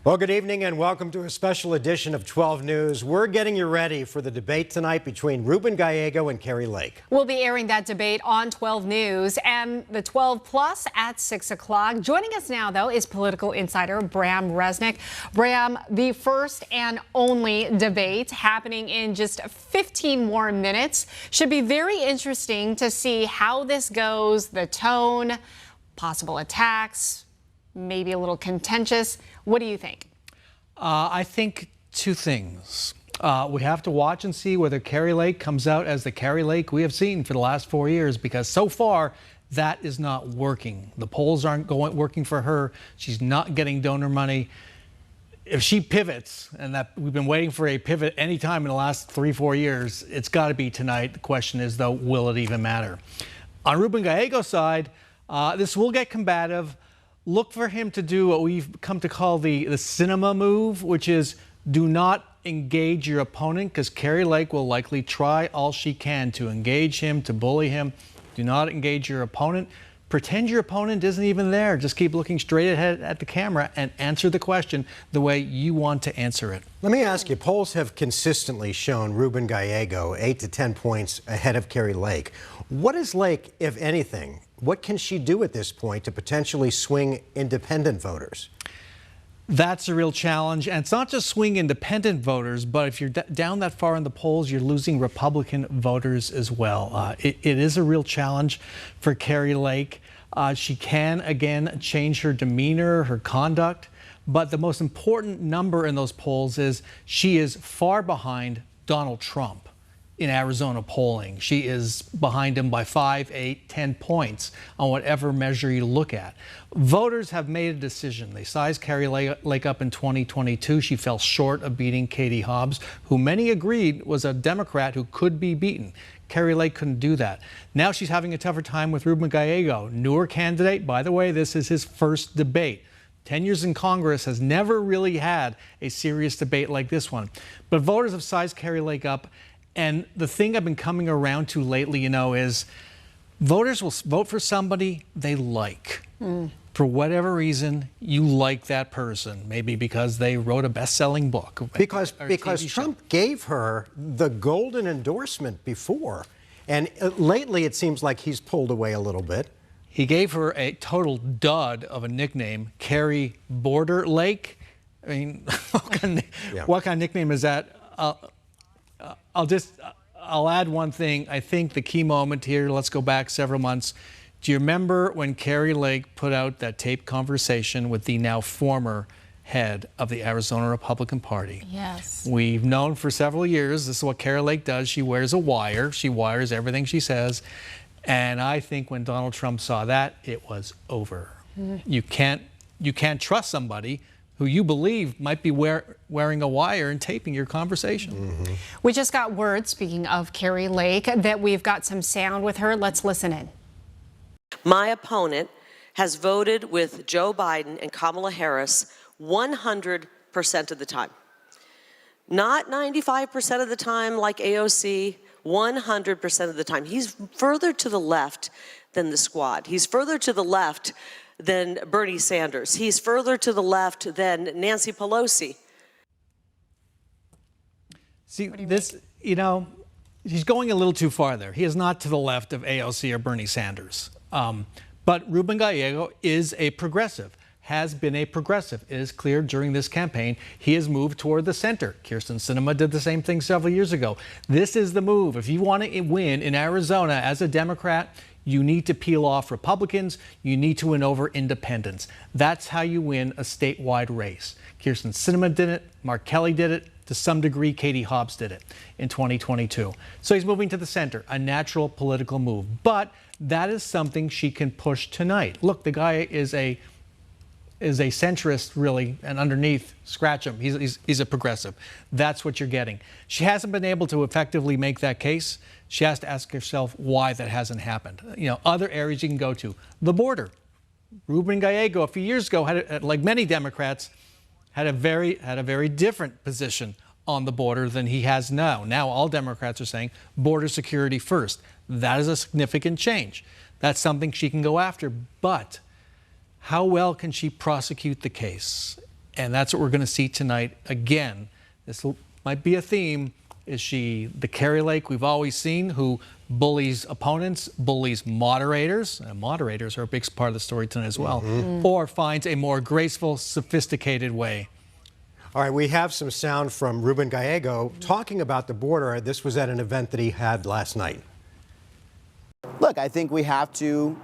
Well, good evening and welcome to a special edition of 12 News. We're getting you ready for the debate tonight between Ruben Gallego and Kari Lake. We'll be airing that debate on 12 News and the 12 Plus at 6 o'clock. Joining us now, though, is political insider Bram Resnick. Bram, the first and only debate happening in just 15 more minutes. Should be very interesting to see how this goes, the tone, possible attacks, maybe a little contentious. What do you think? I think two things. We have to watch and see whether Kari Lake comes out as the Kari Lake we have seen for the last 4 years, because so far that is not working. The polls aren't working for her. She's not getting donor money. If she pivots, and that we've been waiting for a pivot any time in the last 3-4 years, it's got to be tonight. The question is, though, will it even matter? On Ruben Gallego's side, this will get combative. Look for him to do what we've come to call the cinema move, which is do not engage your opponent, because Kari Lake will likely try all she can to engage him, to bully him. Do not engage your opponent. Pretend your opponent isn't even there. Just keep looking straight ahead at the camera and answer the question the way you want to answer it. Let me ask you, polls have consistently shown Ruben Gallego 8 to 10 points ahead of Kari Lake. What is Lake, if anything, what can she do at this point to potentially swing independent voters? That's a real challenge. And it's not just swing independent voters, but if you're down that far in the polls, you're losing Republican voters as well. It is a real challenge for Kari Lake. She can, again, change her demeanor, her conduct. But the most important number in those polls is she is far behind Donald Trump in Arizona polling. She is behind him by 5, 8, 10 points on whatever measure you look at. Voters have made a decision. They sized Kari Lake up in 2022. She fell short of beating Katie Hobbs, who many agreed was a Democrat who could be beaten. Kari Lake couldn't do that. Now she's having a tougher time with Ruben Gallego, newer candidate. By the way, this is his first debate. 10 years in Congress, has never really had a serious debate like this one. But voters have sized Kari Lake up. And the thing I've been coming around to lately, is voters will vote for somebody they like. For whatever reason, you like that person. Maybe because they wrote a best-selling book. Because Trump gave her the golden endorsement before. And lately, it seems like he's pulled away a little bit. He gave her a total dud of a nickname, Kari Border Lake. I mean, what kind of nickname is that? I'll add one thing. I think the key moment here, let's go back several months. Do you remember when Kari Lake put out that taped conversation with the now former head of the Arizona Republican Party? Yes. We've known for several years, this is what Kari Lake does. She wears a wire. She wires everything she says. And I think when Donald Trump saw that, it was over. You can't trust somebody who you believe might be wearing a wire and taping your conversation. We just got word, speaking of Kari Lake, that we've got some sound with her. Let's listen in. My opponent has voted with Joe Biden and Kamala Harris 100% of the time. Not 95% of the time like AOC, 100% of the time. He's further to the left than the squad. He's further to the left than Bernie Sanders. He's further to the left than Nancy Pelosi. See, this, he's going a little too far there. He is not to the left of AOC or Bernie Sanders. But Ruben Gallego is a progressive, has been a progressive. It is clear during this campaign he has moved toward the center. Kyrsten Sinema did the same thing several years ago. This is the move. If you want to win in Arizona as a Democrat, you need to peel off Republicans. You need to win over independents. That's how you win a statewide race. Kyrsten Sinema did it. Mark Kelly did it. To some degree, Katie Hobbs did it in 2022. So he's moving to the center, a natural political move. But that is something she can push tonight. Look, the guy is a centrist, really, and underneath, scratch him. He's a progressive. That's what you're getting. She hasn't been able to effectively make that case. She has to ask herself why that hasn't happened. Other areas you can go to. The border. Ruben Gallego, a few years ago, like many Democrats, had a very different position on the border than he has now. Now all Democrats are saying border security first. That is a significant change. That's something she can go after. But how well can she prosecute the case? And that's what we're going to see tonight again. This might be a theme. Is she the Kari Lake we've always seen, who bullies opponents, bullies moderators, and moderators are a big part of the story tonight as well, or finds a more graceful, sophisticated way? All right, we have some sound from Ruben Gallego talking about the border. This was at an event that he had last night. Look, I think we have to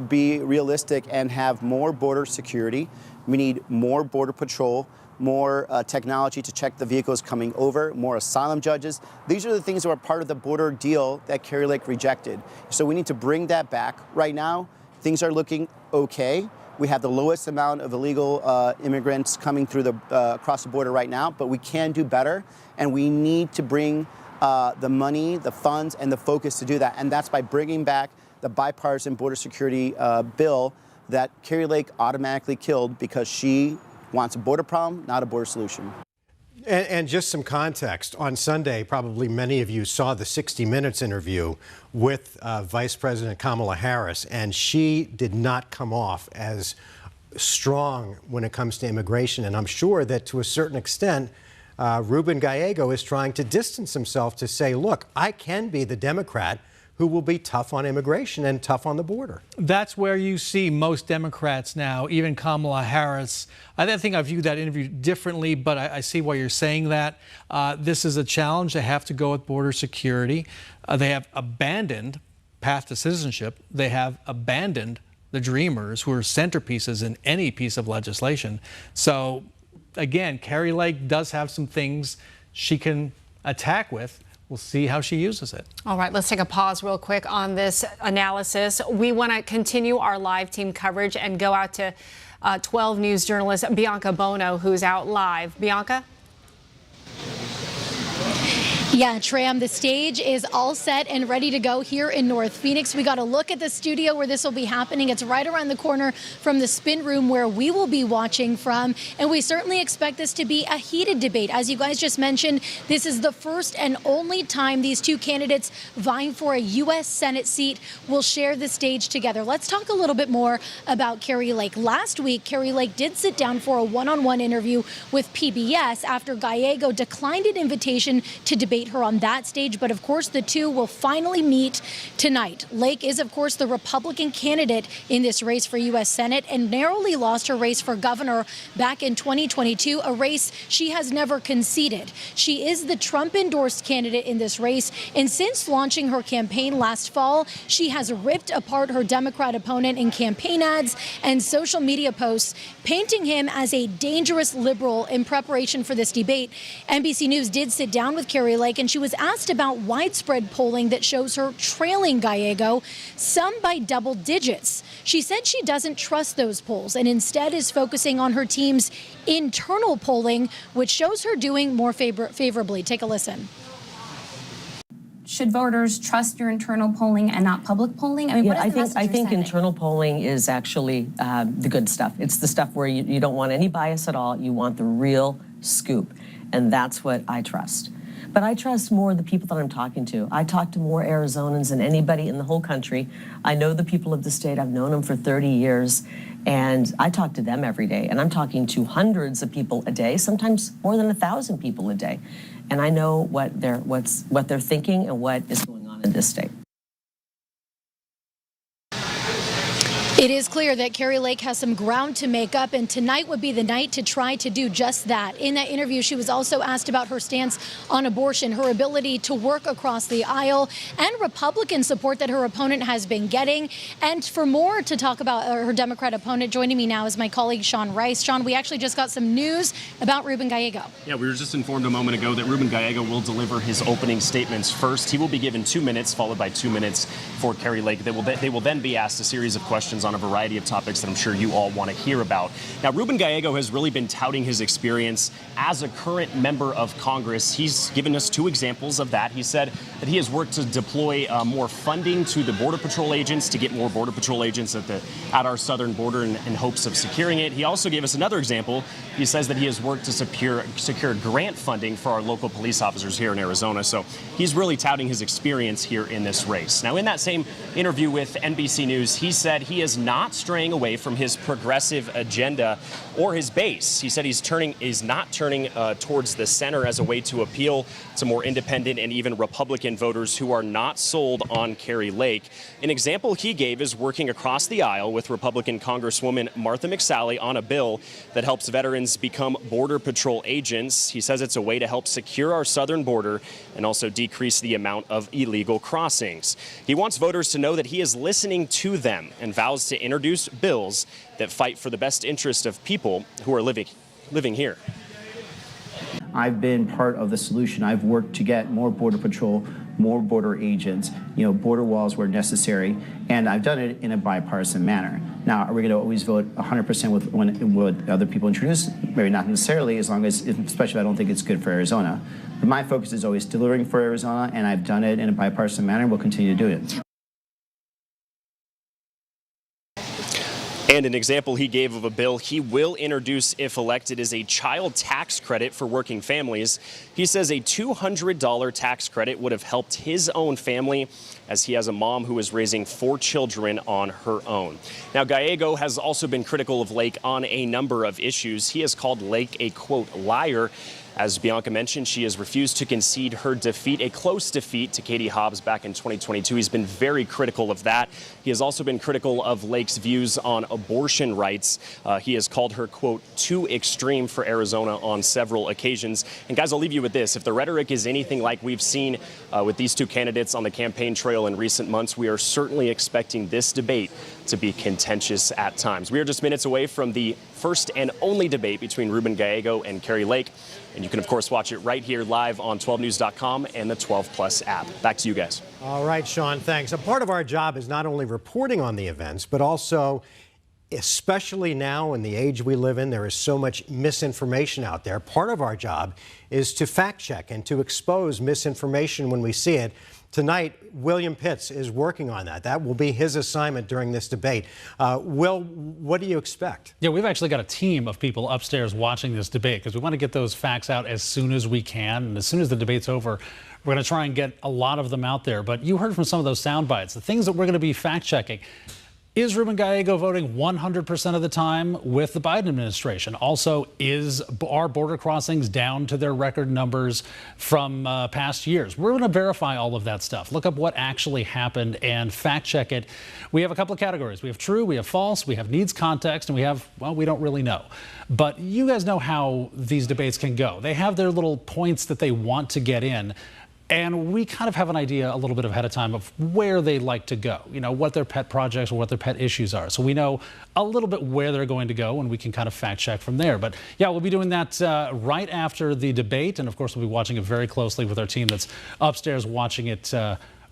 be realistic and have more border security. We need more border patrol, more technology to check the vehicles coming over, more asylum judges. These are the things that were part of the border deal that Kari Lake rejected. So we need to bring that back. Right now, things are looking okay. We have the lowest amount of illegal immigrants coming through across the border right now, but we can do better, and we need to bring the money, the funds, and the focus to do that. And that's by bringing back the bipartisan border security bill that Kari Lake automatically killed because she wants a border problem, not a border solution. And just some context. On Sunday, probably many of you saw the 60 Minutes interview with Vice President Kamala Harris, and she did not come off as strong when it comes to immigration. And I'm sure that to a certain extent, Ruben Gallego is trying to distance himself to say, look, I can be the Democrat who will be tough on immigration and tough on the border. That's where you see most Democrats now, even Kamala Harris. I think I view that interview differently, but I see why you're saying that. This is a challenge. They have to go with border security. They have abandoned path to citizenship. They have abandoned the Dreamers, who are centerpieces in any piece of legislation. So, again, Kari Lake does have some things she can attack with. We'll see how she uses it. All right, let's take a pause real quick on this analysis. We want to continue our live team coverage and go out to 12 News journalist Bianca Bono, who's out live. Bianca? Yeah, Tram, the stage is all set and ready to go here in North Phoenix. We got a look at the studio where this will be happening. It's right around the corner from the spin room where we will be watching from. And we certainly expect this to be a heated debate. As you guys just mentioned, this is the first and only time these two candidates vying for a U.S. Senate seat will share the stage together. Let's talk a little bit more about Kari Lake. Last week, Kari Lake did sit down for a one-on-one interview with PBS after Gallego declined an invitation to debate her on that stage, but of course the two will finally meet tonight. Lake is of course the Republican candidate in this race for U.S. Senate and narrowly lost her race for governor back in 2022, a race she has never conceded. She is the Trump-endorsed candidate in this race, and since launching her campaign last fall, she has ripped apart her Democrat opponent in campaign ads and social media posts, painting him as a dangerous liberal. In preparation for this debate, NBC News did sit down with Kari Lake, and she was asked about widespread polling that shows her trailing Gallego, some by double digits. She said she doesn't trust those polls and instead is focusing on her team's internal polling, which shows her doing more favorably. Take a listen. Should voters trust your internal polling and not public polling? I mean, Yeah, I think internal polling is actually the good stuff. It's the stuff where you don't want any bias at all. You want the real scoop, and that's what I trust. But I trust more the people that I'm talking to. I talk to more Arizonans than anybody in the whole country. I know the people of the state. I've known them for 30 years, and I talk to them every day. And I'm talking to hundreds of people a day, sometimes more than 1,000 people a day. And I know what they're thinking and what is going on in this state. It is clear that Kari Lake has some ground to make up, and tonight would be the night to try to do just that. In that interview, she was also asked about her stance on abortion, her ability to work across the aisle, and Republican support that her opponent has been getting. And for more to talk about her Democrat opponent, joining me now is my colleague Sean Rice. Sean, we actually just got some news about Ruben Gallego. Yeah, we were just informed a moment ago that Ruben Gallego will deliver his opening statements first. He will be given 2 minutes, followed by 2 minutes for Kari Lake. They will then be asked a series of questions on a variety of topics that I'm sure you all want to hear about. Now, Ruben Gallego has really been touting his experience as a current member of Congress. He's given us 2 examples of that. He said that he has worked to deploy more funding to the Border Patrol agents, to get more Border Patrol agents at our southern border in hopes of securing it. He also gave us another example. He says that he has worked to secure grant funding for our local police officers here in Arizona. So he's really touting his experience here in this race. Now, in that same interview with NBC News, he said he has not straying away from his progressive agenda or his base. He said he's not turning towards the center as a way to appeal to more independent and even Republican voters who are not sold on Kari Lake. An example he gave is working across the aisle with Republican Congresswoman Martha McSally on a bill that helps veterans become Border Patrol agents. He says it's a way to help secure our southern border and also decrease the amount of illegal crossings. He wants voters to know that he is listening to them and vows to introduce bills that fight for the best interest of people who are living here. I've been part of the solution. I've worked to get more Border Patrol, more border agents, border walls where necessary, and I've done it in a bipartisan manner. Now, are we going to always vote 100% with what other people introduce? Maybe not necessarily, especially if I don't think it's good for Arizona. But my focus is always delivering for Arizona, and I've done it in a bipartisan manner, and we'll continue to do it. And an example he gave of a bill he will introduce if elected is a child tax credit for working families. He says a $200 tax credit would have helped his own family, as he has a mom who is raising 4 children on her own. Now, Gallego has also been critical of Lake on a number of issues. He has called Lake a, quote, liar. As Bianca mentioned, she has refused to concede her defeat, a close defeat to Katie Hobbs back in 2022. He's been very critical of that. He has also been critical of Lake's views on abortion rights. He has called her, quote, too extreme for Arizona on several occasions. And guys, I'll leave you with this. If the rhetoric is anything like we've seen with these two candidates on the campaign trail in recent months, we are certainly expecting this debate to be contentious at times. We are just minutes away from the first and only debate between Ruben Gallego and Kari Lake. And you can, of course, watch it right here live on 12news.com and the 12 Plus app. Back to you guys. All right, Sean, thanks. A part of our job is not only reporting on the events, but also, especially now in the age we live in, there is so much misinformation out there. Part of our job is to fact check and to expose misinformation when we see it. Tonight, William Pitts is working on that. That will be his assignment during this debate. Will, what do you expect? Yeah, we've actually got a team of people upstairs watching this debate because we want to get those facts out as soon as we can. And as soon as the debate's over, we're going to try and get a lot of them out there. But you heard from some of those sound bites, the things that we're going to be fact checking. Is Ruben Gallego voting 100% of the time with the Biden administration? Also, are border crossings down to their record numbers from past years? We're going to verify all of that stuff. Look up what actually happened and fact check it. We have a couple of categories. We have true, we have false, we have needs context, and we have, well, we don't really know. But you guys know how these debates can go. They have their little points that they want to get in. And we kind of have an idea a little bit ahead of time of where they like to go, what their pet projects or what their pet issues are. So we know a little bit where they're going to go, and we can kind of fact check from there. But yeah, we'll be doing that right after the debate. And of course, we'll be watching it very closely with our team that's upstairs watching it,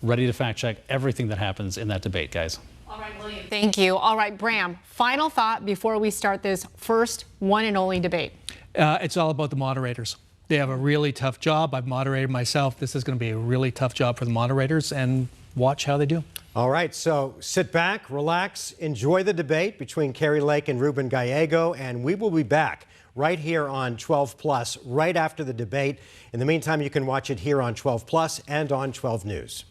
ready to fact check everything that happens in that debate, guys. All right, William. Thank you. All right, Bram, final thought before we start this first one and only debate. It's all about the moderators. They have a really tough job. I've moderated myself. This is going to be a really tough job for the moderators, and watch how they do. All right, so sit back, relax, enjoy the debate between Kari Lake and Ruben Gallego, and we will be back right here on 12 Plus right after the debate. In the meantime, you can watch it here on 12 Plus and on 12 News.